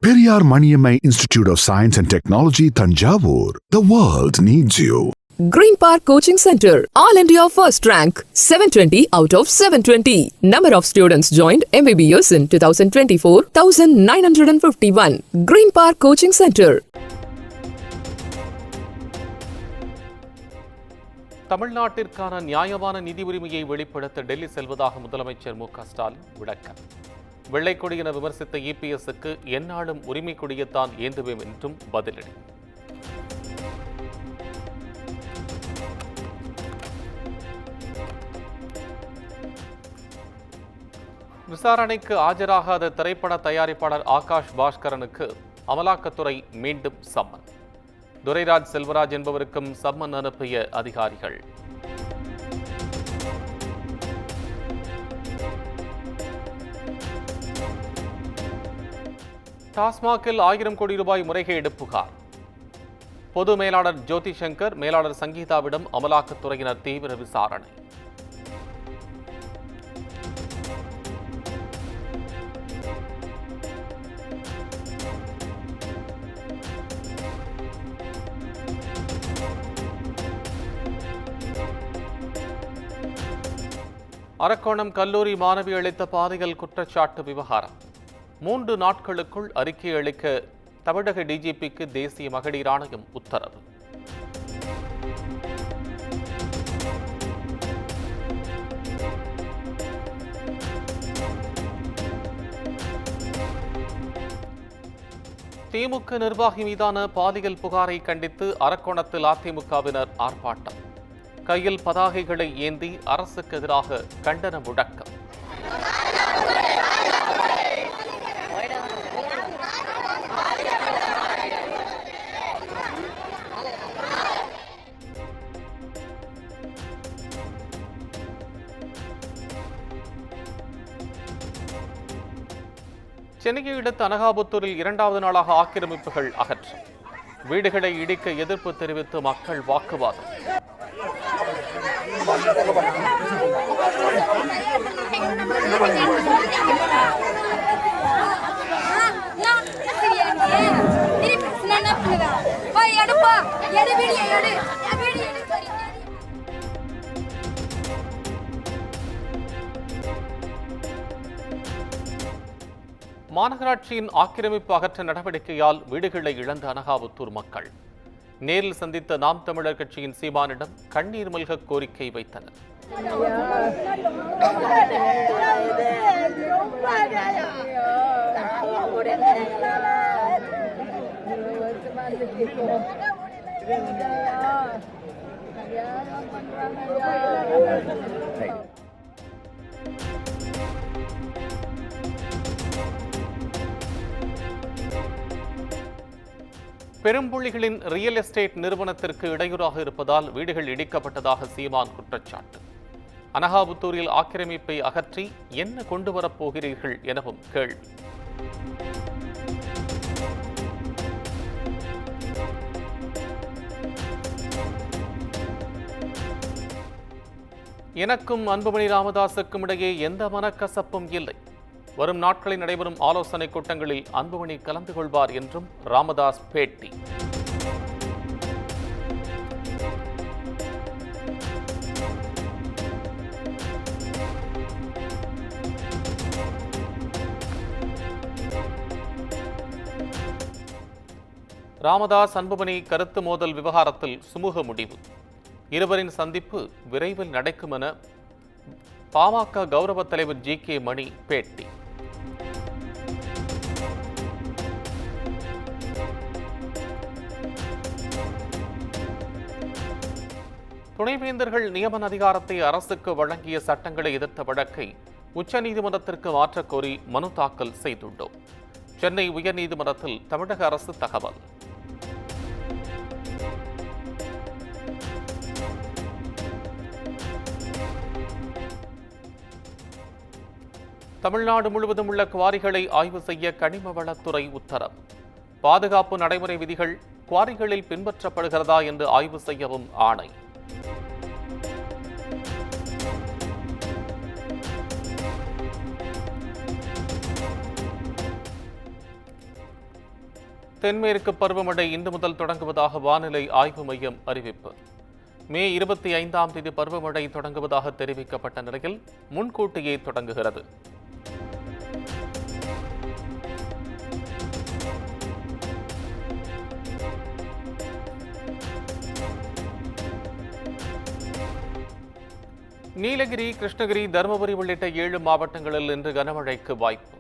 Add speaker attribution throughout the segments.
Speaker 1: Periyar Maniammai Institute of Science and Technology, Thanjavur. The world needs you.
Speaker 2: Green Park Coaching Center, All India First Rank, 720 out of 720. Number of students joined MBBS in 2024, 1951. Green Park Coaching Center.
Speaker 3: தமிழ்நாட்டிற்கான நியாயமான நிதி உரிமையை வெளிப்படுத்த டெல்லி செல்வதாக முதலமைச்சர் மு க ஸ்டாலின் விளக்கம். வெள்ளைக்கொடி என விமர்சித்த இபிஎஸ்க்கு எந்நாளும் உரிமை கொடியத்தான் ஏந்துவேன் என்றும் பதிலடி. விசாரணைக்கு ஆஜராகாத திரைப்பட தயாரிப்பாளர் ஆகாஷ் பாஸ்கரனுக்கு அமலாக்கத்துறை மீண்டும் சம்மன். துரைராஜ் செல்வராஜ் என்பவருக்கும் சம்மன் அனுப்பிய அதிகாரிகள். டாஸ்மாகில் 1000 கோடி ரூபாய் முறைகேடு புகார். பொது மேலாளர் ஜோதி சங்கர், மேலாளர் சங்கீதாவிடம் அமலாக்கத்துறையினர் தீவிர விசாரணை. அரக்கோணம் கல்லூரி மாணவி அளித்த பாலியல் குற்றச்சாட்டு விவகாரம். 3 நாட்களுக்குள் அறிக்கை அளிக்க தமிழக டிஜிபிக்கு தேசிய மகளிர் ஆணையம் உத்தரவு. திமுக நிர்வாகி மீதான பாலியல் புகாரை கண்டித்து அரக்கோணத்தில் அதிமுகவினர் ஆர்ப்பாட்டம். கையில் பதாகைகளை ஏந்தி அரசுக்கு எதிராக கண்டன முழக்கம். சென்னையை அடுத்த அனகாபுத்தூரில் 2வது நாளாக ஆக்கிரமிப்புகள் அகற்றம். வீடுகளை இடிக்க எதிர்ப்பு தெரிவித்து மக்கள் வாக்குவாதம். மாநகராட்சியின் ஆக்கிரமிப்பு அகற்ற நடவடிக்கையால் வீடுகளை இழந்த அனகாபுத்தூர் மக்கள் நேரில் சந்தித்த நாம் தமிழர் கட்சியின் சீமானிடம் கண்ணீர் மல்க கோரிக்கை வைத்தனர். பெரும்புள்ளிகளின் ரியல் எஸ்டேட் நிறுவனத்திற்கு இடையூறாக இருப்பதால் வீடுகள் இடிக்கப்பட்டதாக சீமான் குற்றச்சாட்டு. அனகாபுத்தூரில் ஆக்கிரமிப்பை அகற்றி என்ன கொண்டு வரப்போகிறீர்கள் எனவும் கேள்வி. எனக்கும் அன்புமணி ராமதாசுக்கும் இடையே எந்த மனக்கசப்பும் இல்லை. வரும் நாட்களில் நடைபெறும் ஆலோசனை கூட்டங்களில் அன்புமணி கலந்து கொள்வார் என்றும் ராமதாஸ் பேட்டி. ராமதாஸ் அன்புமணி கருத்து மோதல் விவகாரத்தில் சுமூக முடிவு. இருவரின் சந்திப்பு விரைவில் நடக்கும் என பாமக கௌரவ தலைவர் ஜி.கே. மணி பேட்டி. துணைவேந்தர்கள் நியமன அதிகாரத்தை அரசுக்கு வழங்கிய சட்டங்களை எதிர்த்த வழக்கை உச்சநீதிமன்றத்திற்கு மாற்றக் கோரி மனு தாக்கல் செய்துள்ளோம். சென்னை உயர்நீதிமன்றத்தில் தமிழக அரசு தகவல். தமிழ்நாடு முழுவதும் உள்ள குவாரிகளை ஆய்வு செய்ய கனிம வளத்துறை உத்தரவு. பாதுகாப்பு நடைமுறை விதிகள் குவாரிகளில் பின்பற்றப்படுகிறதா என்று ஆய்வு செய்யவும் ஆணை. தென்மேற்கு பருவமழை இன்று முதல் தொடங்குவதாக வானிலை ஆய்வு மையம் அறிவிப்பு. மே 25ஆம் தேதி பருவமழை தொடங்குவதாக தெரிவிக்கப்பட்ட நிலையில் முன்கூட்டியே தொடங்குகிறது. நீலகிரி, கிருஷ்ணகிரி, தருமபுரி உள்ளிட்ட 7 மாவட்டங்களில் இன்று கனமழைக்கு வாய்ப்பு.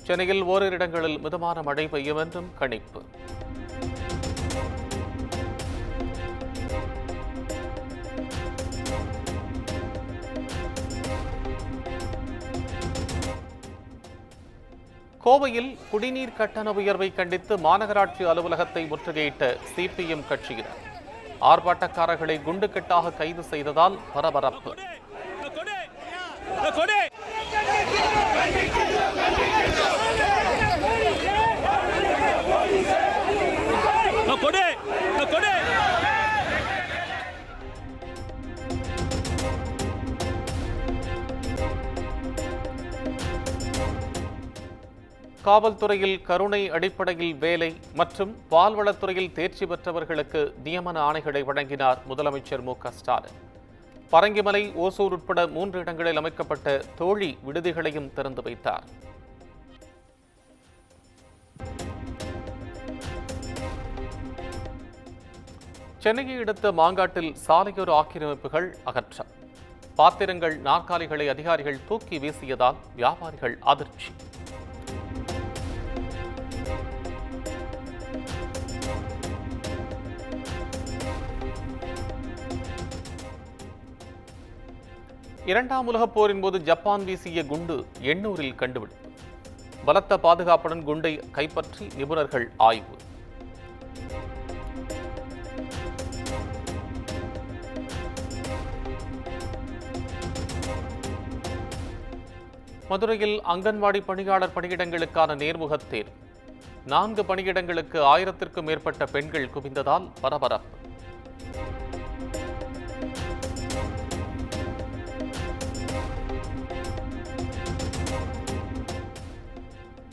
Speaker 3: சென்னையில் ஓரிரு இடங்களில் மிதமான மழை பெய்யும் என்றும் கணிப்பு. கோவையில் குடிநீர் கட்டண உயர்வை கண்டித்து மாநகராட்சி அலுவலகத்தை முற்றுகையிட்ட சிபிஎம் கட்சியினர் ஆர்ப்பாட்டக்காரர்களை குண்டுக்கட்டாக கைது செய்ததால் பரபரப்பு. காவல்துறையில் கருணை அடிப்படையில் வேலை மற்றும் பால்வளத்துறையில் தேர்ச்சி பெற்றவர்களுக்கு நியமன ஆணைகளை வழங்கினார் முதலமைச்சர் மு.க.ஸ்டாலின். பரங்கிமலை, ஓசூர் உட்பட 3 இடங்களில் அமைக்கப்பட்ட தோழி விடுதிகளையும் திறந்து வைத்தார். சென்னையை அடுத்த மாங்காட்டில் சாலையோர ஆக்கிரமிப்புகள் அகற்றம். பாத்திரங்கள், நாற்காலிகளை அதிகாரிகள் தூக்கி வீசியதால் வியாபாரிகள் அதிர்ச்சி. இரண்டாம் உலகப் போரின் போது ஜப்பான் வீசிய குண்டு எண்ணூரில் கண்டுபிடிப்பு. பலத்த பாதுகாப்புடன் குண்டை கைப்பற்றி நிபுணர்கள் ஆய்வு. மதுரையில் அங்கன்வாடி பணியாளர் பணியிடங்களுக்கான நேர்முகத் தேர்வு. 4 பணியிடங்களுக்கு 1000க்கும் மேற்பட்ட பெண்கள் குவிந்ததால் பரபரப்பு.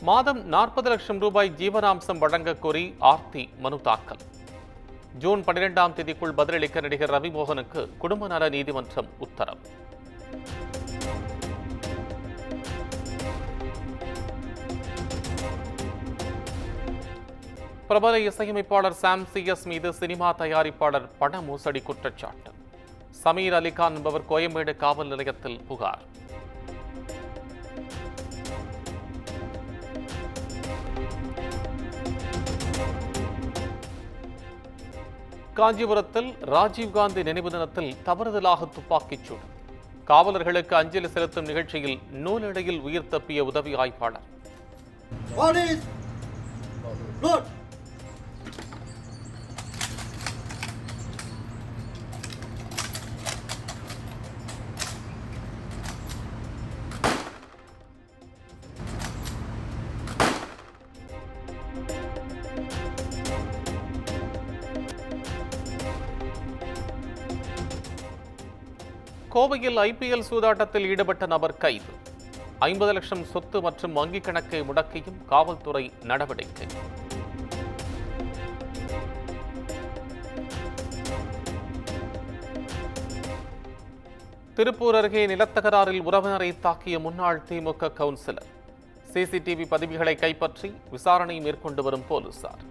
Speaker 3: மாதம் 40 லட்சம் ரூபாய் ஜீவனாம்சம் வழங்க கோரி ஆர்த்தி மனு தாக்கல். ஜூன் 12ஆம் தேதிக்குள் பதிலளிக்க நடிகர் ரவிமோகனுக்கு குடும்ப நல நீதிமன்றம் உத்தரவு. பிரபல இசையமைப்பாளர் சாம் சி.எஸ். மீது சினிமா தயாரிப்பாளர் பண மோசடி குற்றச்சாட்டு. சமீர் அலிகான் என்பவர் கோயம்பேடு காவல் நிலையத்தில் புகார். காஞ்சிபுரத்தில் ராஜீவ்காந்தி நினைவு தினத்தில் தவறுதலாக துப்பாக்கிச் சூடு. காவலர்களுக்கு அஞ்சலி செலுத்தும் நிகழ்ச்சியில் நூலிழையில் உயிர் தப்பிய உதவி ஆய்வாளர். கோவையில் ஐபிஎல் சூதாட்டத்தில் ஈடுபட்ட நபர் கைது. 50 லட்சம் சொத்து மற்றும் வங்கிக் கணக்கை முடக்கியும் காவல்துறை நடவடிக்கை. திருப்பூர் அருகே நிலத்தகராறில் உறவினரை தாக்கிய முன்னாள் திமுக கவுன்சிலர். சிசிடிவி பதிவுகளை கைப்பற்றி விசாரணை மேற்கொண்டு வரும் போலீசார்.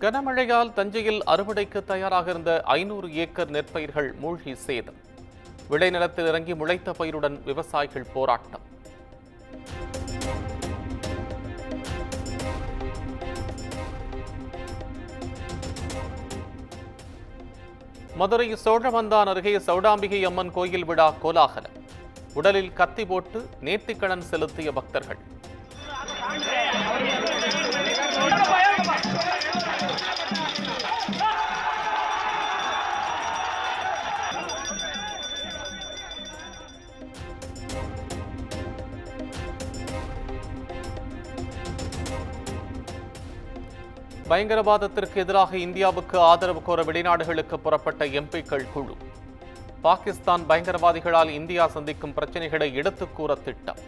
Speaker 3: கனமழையால் தஞ்சையில் அறுவடைக்கு தயாராக இருந்த 500 ஏக்கர் நெற்பயிர்கள் மூழ்கி சேதம். விளைநிலத்தில் இறங்கி முளைத்த பயிருடன் விவசாயிகள் போராட்டம். மதுரை சோழவந்தான் அருகே சௌடாம்பிகை அம்மன் கோயில் விழா கோலாகலம். உடலில் கத்தி போட்டு நேர்த்திக்கடன் செலுத்திய பக்தர்கள். பயங்கரவாதத்திற்கு எதிராக இந்தியாவுக்கு ஆதரவு கோர வெளிநாடுகளுக்கு புறப்பட்ட எம்பிக்கள் குழு. பாகிஸ்தான் பயங்கரவாதிகளால் இந்தியா சந்திக்கும் பிரச்சினைகளை எடுத்துக் கூற திட்டம்.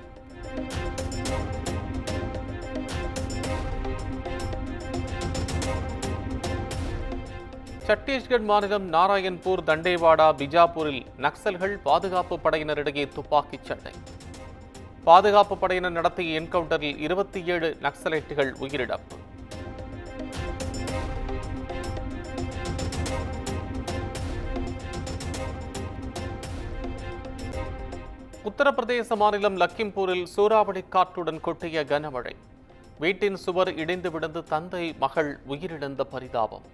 Speaker 3: சத்தீஸ்கர் மாநிலம் நாராயண்பூர், தண்டேவாடா, பிஜாப்பூரில் நக்சல்கள் பாதுகாப்பு படையினரிடையே துப்பாக்கிச் சண்டை. பாதுகாப்பு படையினர் நடத்திய என்கவுண்டரில் 27 நக்சலைட்டுகள் உயிரிழப்பு. உத்தரப்பிரதேச மாநிலம் லக்கிம்பூரில் சூறாவளி காற்றுடன் கொட்டிய கனமழை. வீட்டின் சுவர் இடிந்து விழுந்து தந்தை மகள் உயிரிழந்த பரிதாபம்.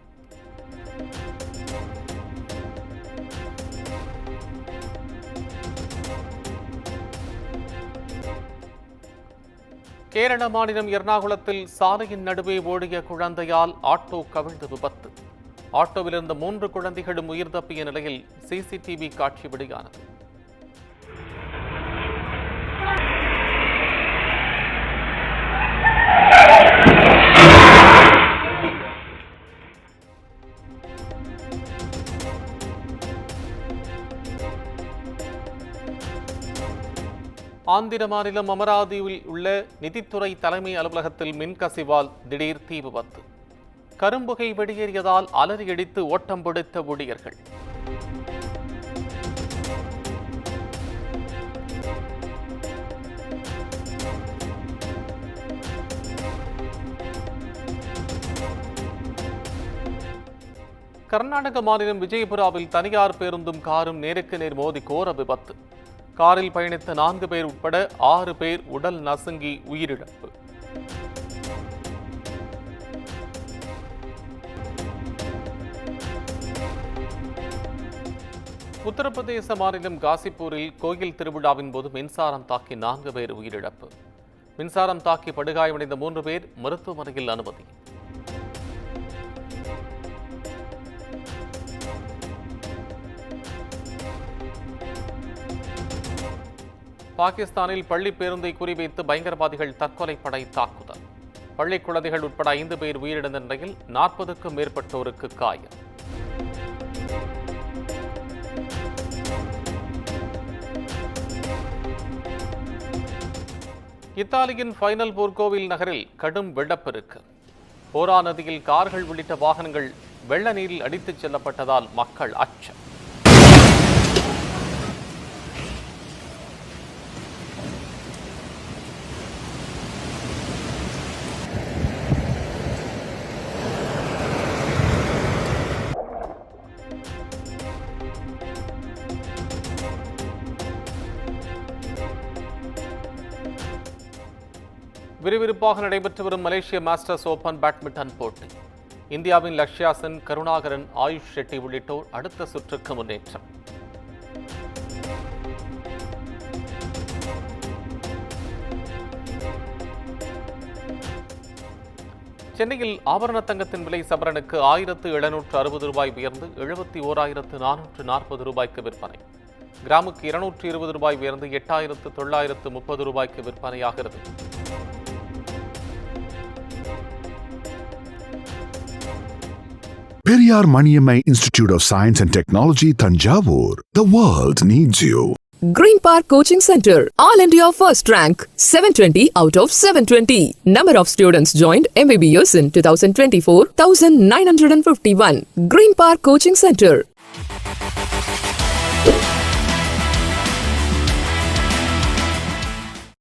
Speaker 3: கேரள மாநிலம் எர்ணாகுளத்தில் சாலையின் நடுவே ஓடிய குழந்தையால் ஆட்டோ கவிழ்ந்து விபத்து. ஆட்டோவிலிருந்த 3 குழந்தைகளும் உயிர் தப்பிய நிலையில் சிசிடிவி காட்சி வெளியானது. ஆந்திர மாநிலம் அமராவதியில் உள்ள நிதித்துறை தலைமை அலுவலகத்தில் மின்கசிவால் திடீர் தீ விபத்து. கரும்புகை வெளியேறியதால் அலறியடித்து ஓட்டம் பிடித்த ஊழியர்கள். கர்நாடக மாநிலம் விஜயபுராவில் தனியார் பேருந்தும் காரும் நேருக்கு நேர் மோதி கோர விபத்து. காரில் பயணித்த 4 பேர் உட்பட 6 பேர் உடல் நசுங்கி உயிரிழப்பு. உத்தரப்பிரதேச மாநிலம் காசிப்பூரில் கோயில் திருவிழாவின் போது மின்சாரம் தாக்கி 4 பேர் உயிரிழப்பு. மின்சாரம் தாக்கி படுகாயமடைந்த 3 பேர் மருத்துவமனையில் அனுமதி. பாகிஸ்தானில் பள்ளி பேருந்தை குறிவைத்து பயங்கரவாதிகள் தற்கொலை படை தாக்குதல். பள்ளி குழந்தைகள் உட்பட 5 பேர் உயிரிழந்த நிலையில் 40க்கும் மேற்பட்டோருக்கு காயம். இத்தாலியின் ஃபைனல் போர்கோவில் நகரில் கடும் வெள்ளப்பெருக்கு. போரா நதியில் கார்கள் உள்ளிட்ட வாகனங்கள் வெள்ள நீரில் அடித்துச் செல்லப்பட்டதால் மக்கள் அச்சம். விறுவிறுப்பாக நடைபெற்று வரும் மலேசிய மாஸ்டர்ஸ் ஓபன் பேட்மிண்டன் போட்டி. இந்தியாவின் லக்ஷ்யா சென், கருணாகரன், ஆயுஷ் ஷெட்டி உள்ளிட்டோர் அடுத்த சுற்றுக்கு முன்னேற்றம். சென்னையில் ஆபரண தங்கத்தின் விலை சவரனுக்கு 1760 ரூபாய் உயர்ந்து 71,440 ரூபாய்க்கு விற்பனை. கிராமுக்கு 220 ரூபாய் உயர்ந்து 8,930 ரூபாய்க்கு விற்பனையாகிறது.
Speaker 1: Periyar Maniammai Institute of Science and Technology, Thanjavur. The world needs you.
Speaker 2: Green Park Coaching Center, All India First Rank, 720 out of 720. Number of students joined MBBS in 2024, 1951. Green Park Coaching Center.